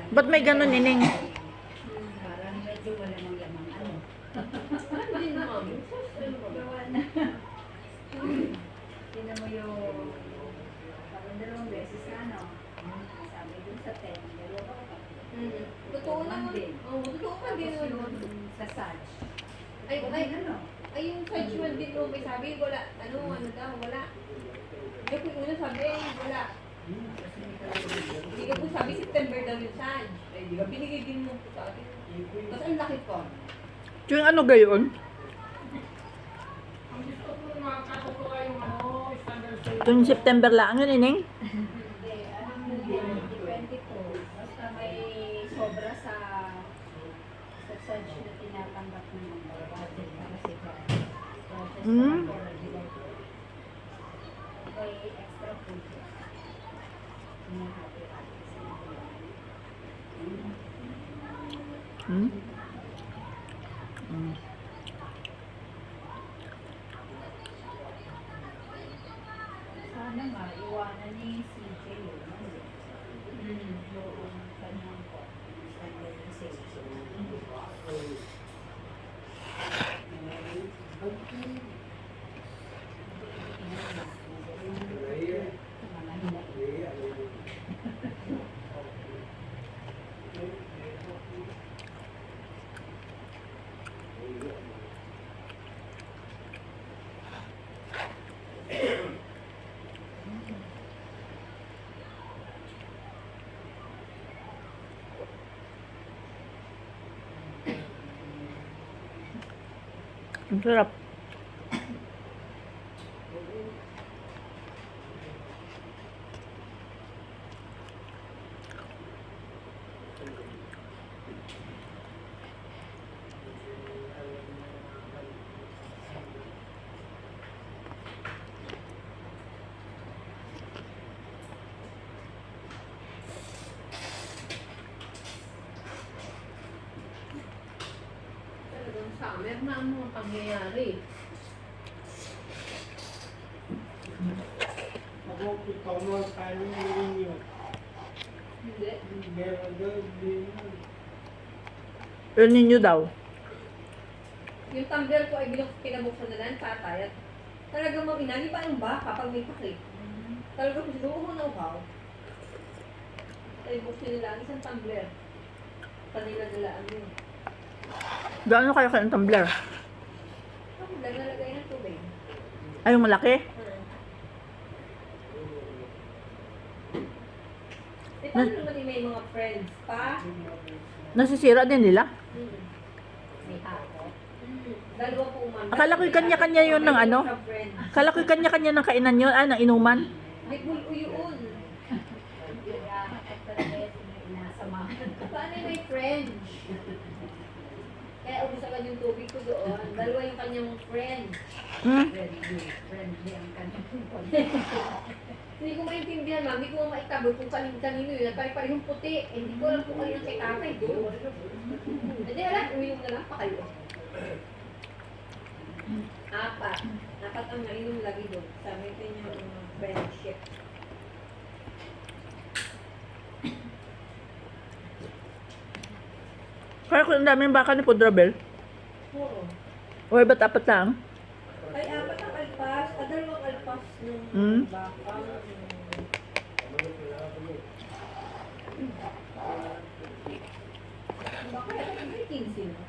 Ba't may ganun, Ining? Parang medyo malamang-lamang ano. Hindi naman. Gawa na. Tinan mo yung parang 2 beses na ano. Sabi dun sa 10, 2 pa. Totoo naman. Oo, totoo ka din Tapos naman. yung sa Saj. Ay, ano? ay, yung judgment din mo, may sabi, wala, ano daw, wala. Ay, kung una sabi, wala. Hindi ka po sabi, September daw yung Saj. Ay, di ba, binigay din mo po sa akin. Tapos ang laki ko. Yung ano gayon? Tuwing September lang yun, Ining? Hindi, depende po. Basta may sobra sa Saj na tinatanggap ng mga budget para sa iba. Hmm. May extra food. Hinahati-hati sa mga. Hmm? Hmm. Sana nga, iwanan ni CJ yun. Yung kanyang po. Standard sales. Ang sarap. Talagang summer na ang mga pangyayari. Ako, ikaw mo tayo ng yun. Hindi. Meron doon, din yun. El Niño daw. Yung tumbler ko ay pinabuksan na lang, tatay. At talagang maminagi pa yung baka pag may pakit. Talagang kung sino ko na uhaw. Ay, buksan nila ang isang tumbler. Kanila nila ano yun. Gaano kayo kayo ng tumbler? Ako, nalagay ng tubig. Ay, yung malaki? Eh, paano naman yung may mga friends pa? Nasisira din nila? May ako. Dalawa po umanda. Akala ko yung kanya-kanya yun ng ano? Akala ko yung kanya-kanya ng kainan yun, ng inuman. May bulo yun. Kaya, talaga yung inasamahan. Paano yung may friends? Kaya ubus agad yung tubig ko doon. Dalawa yung kanyang friend. Hmm? Friendly ang kanyang Hindi ko maintindihan, ma'am. Hindi ko maitabot kung kanino yun. Pare-parehong puti. Eh, hindi ko alam kung kanino kay tatay doon. Hindi, alam. Uminom na lang pa kayo. Apat. Apat ang nainom lagi doon. Sa may kanyang friendship. Kaya ko ang daming baka ni Pudrabel. Oo. O, ba't apat lang? Ay, apat ang alpas. Dalawang alpas ng Hmm? baka. Baka ay 15 na.